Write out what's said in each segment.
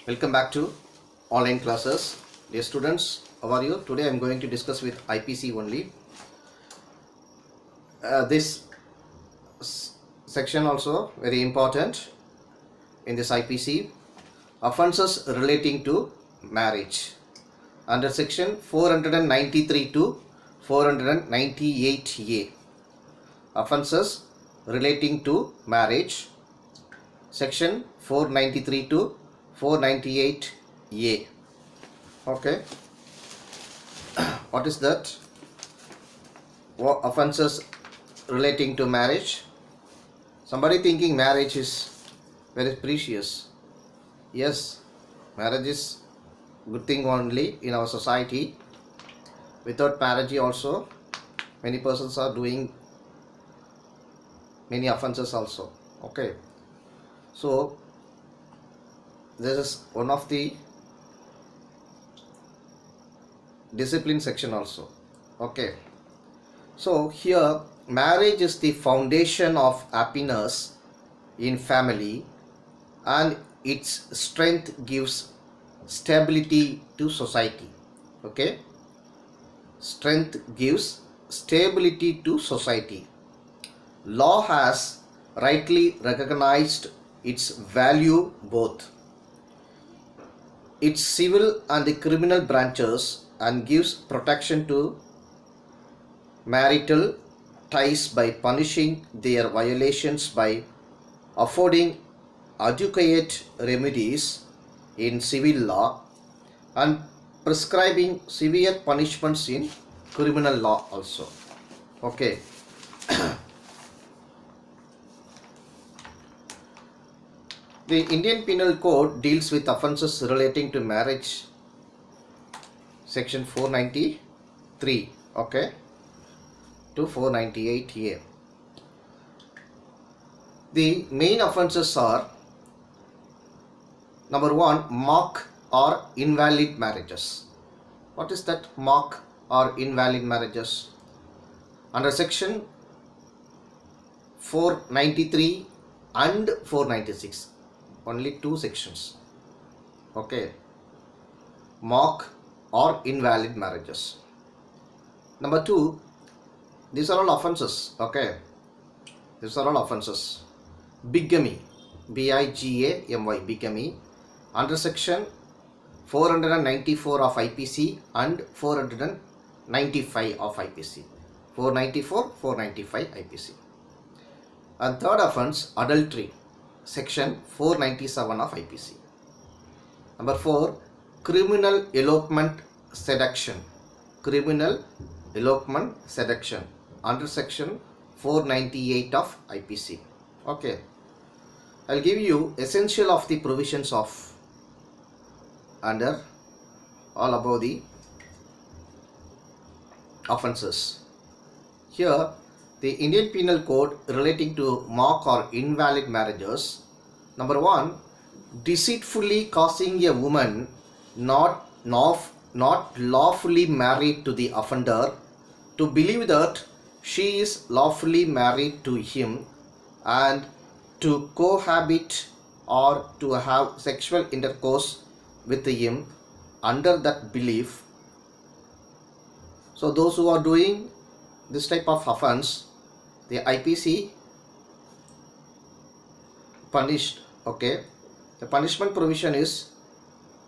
Welcome back to online classes. Dear students, how are you? Today I am going to discuss with IPC only. This section also very important in this IPC. Offences relating to marriage. Under section 493 to 498A. Offences relating to marriage. Section 493 to 498A. Okay, what is that? What offenses relating to marriage? Somebody thinking marriage is very precious. Yes, marriage is good thing only in our society. Without marriage also many persons are doing many offenses also. Okay, so this is one of the discipline section also. Okay, so here marriage is the foundation of happiness in family, and its strength gives stability to society. Okay, strength gives stability to society. Law has rightly recognized its value both its civil and the criminal branches, and gives protection to marital ties by punishing their violations by affording adequate remedies in civil law and prescribing severe punishments in criminal law also. Okay, the Indian Penal Code deals with offences relating to marriage, section 493, okay, to 498A. The main offences are: number 1, mock or invalid marriages. What is that mock or invalid marriages? Under section 493 and 496, only two sections. Okay, mock or invalid marriages. Number 2, these are all offenses. Okay, these are all offenses. Bigamy, bigamy, bigamy, under section 494 of IPC and 495 of IPC, 494, 495 IPC. And third offense, adultery, section 497 of IPC. Number 4, criminal elopement seduction, criminal elopement seduction, under section 498 of IPC. Okay, I'll give you essential of the provisions of under all above the offenses. Here the Indian Penal Code relating to mock or invalid marriages. Number 1, deceitfully causing a woman not lawfully married to the offender to believe that she is lawfully married to him, and to cohabit or to have sexual intercourse with him under that belief. So those who are doing this type of offense, the IPC punished. Okay, the punishment provision is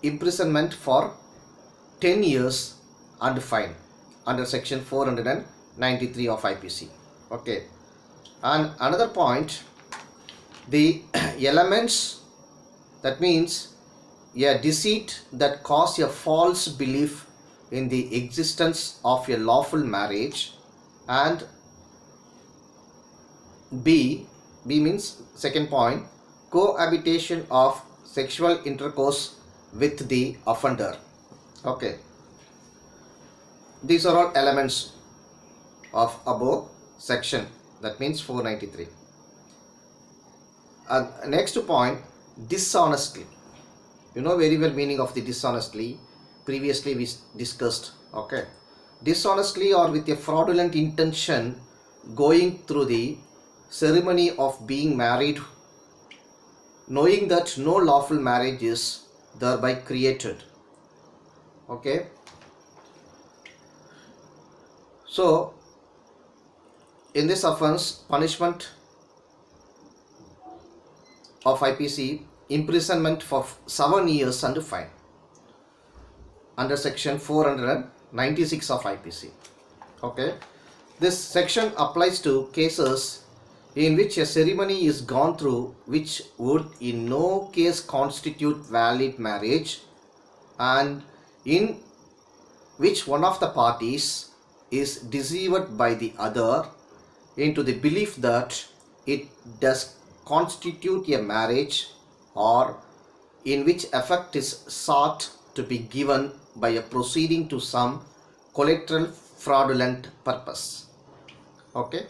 imprisonment for 10 years and fine under section 493 of IPC. Okay, and another point, the elements, that means a deceit that cause a false belief in the existence of a lawful marriage, and B means second point, cohabitation of sexual intercourse with the offender. Okay, these are all elements of above section, that means 493. Next point, dishonestly. You know very well meaning of the dishonestly, previously we discussed. Okay, dishonestly or with a fraudulent intention going through the ceremony of being married, knowing that no lawful marriage is thereby created. Okay, so in this offense, punishment of IPC, imprisonment for 7 years and fine under section 496 of IPC. Okay, this section applies to cases in which a ceremony is gone through which would in no case constitute valid marriage, and in which one of the parties is deceived by the other into the belief that it does constitute a marriage, or in which effect is sought to be given by a proceeding to some collateral fraudulent purpose. Okay.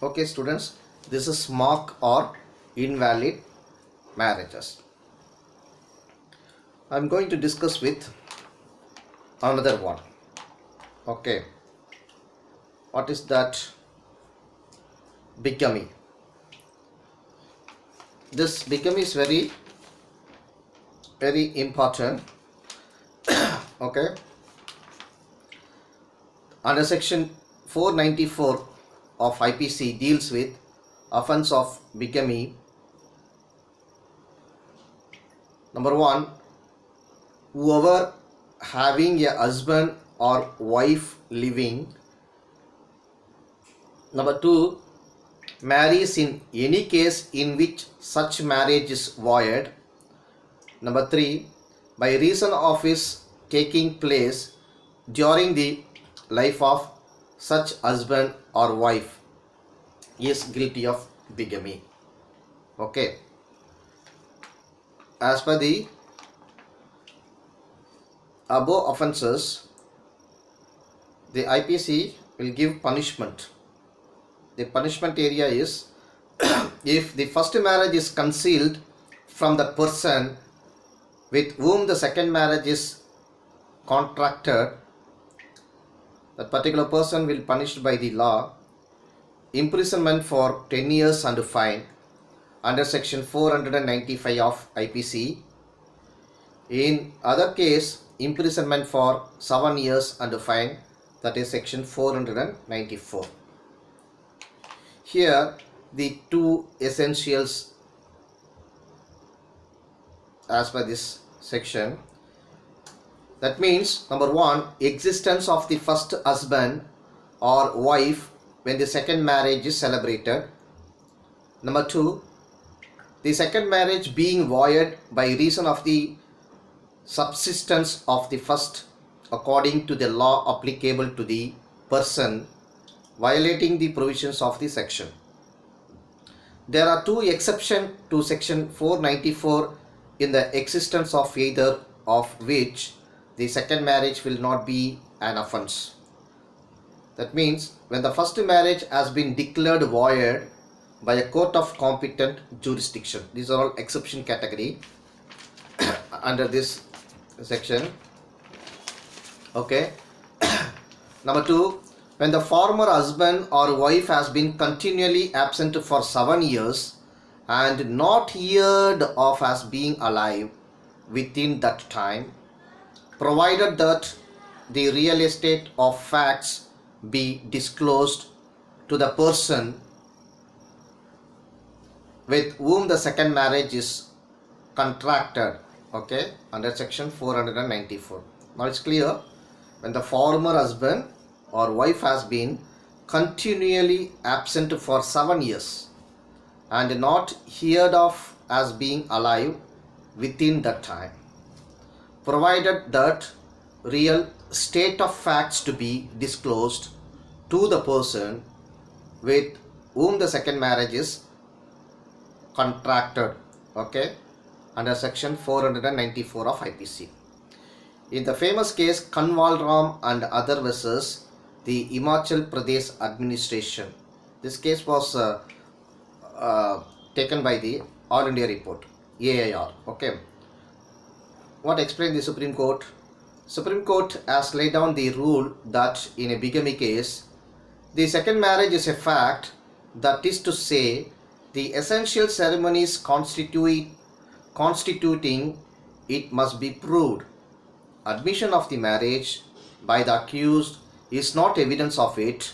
Okay students, this is mock or invalid marriages. I am going to discuss with another one. Okay, what is that? Bigamy. This bigamy is very important. Okay, under section 494 of IPC deals with offense of bigamy. Number 1, whoever having a husband or wife living. Number 2, marries in any case in which such marriage is void. Number 3, by reason of his taking place during the life of such husband or wife is guilty of bigamy. Okay, as per the above offences, the IPC will give punishment. The punishment area is if the first marriage is concealed from the person with whom the second marriage is contracted, that particular person will be punished by the law imprisonment for 10 years and fine under section 495 of IPC. In other case, imprisonment for 7 years and fine, that is section 494. Here the two essentials as per this section. That means number 1, existence of the first husband or wife when the second marriage is celebrated. Number 2, the second marriage being void by reason of the subsistence of the first according to the law applicable to the person violating the provisions of the section. There are two exceptions to section 494 in the existence of either of which the second marriage will not be an offense. That means when the first marriage has been declared void by a court of competent jurisdiction. These are all exception category under this section. Okay. Number 2, when the former husband or wife has been continually absent for 7 years and not heard of as being alive within that time, provided that the real estate of facts be disclosed to the person with whom the second marriage is contracted. Okay, under section 494. Now it's clear, when the former husband or wife has been continually absent for 7 years and not heard of as being alive within that time, provided that real state of facts to be disclosed to the person with whom the second marriage is contracted. Okay, under section 494 of IPC. In the famous case Kanwal Ram and other versus the Himachal Pradesh administration, this case was taken by the All India Report, AIR. Okay, what explained the Supreme Court? Supreme Court has laid down the rule that in a bigamy case, the second marriage is a fact, that is to say, the essential ceremonies constituting it must be proved. Admission of the marriage by the accused is not evidence of it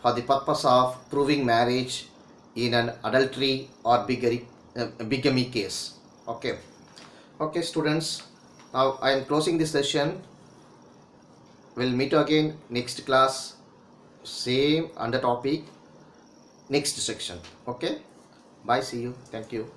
for the purpose of proving marriage in an adultery or bigamy case. Okay. Okay, students. Now I am closing this session. We'll meet again next class. Same under topic. Next section. Okay. Bye. See you. Thank you.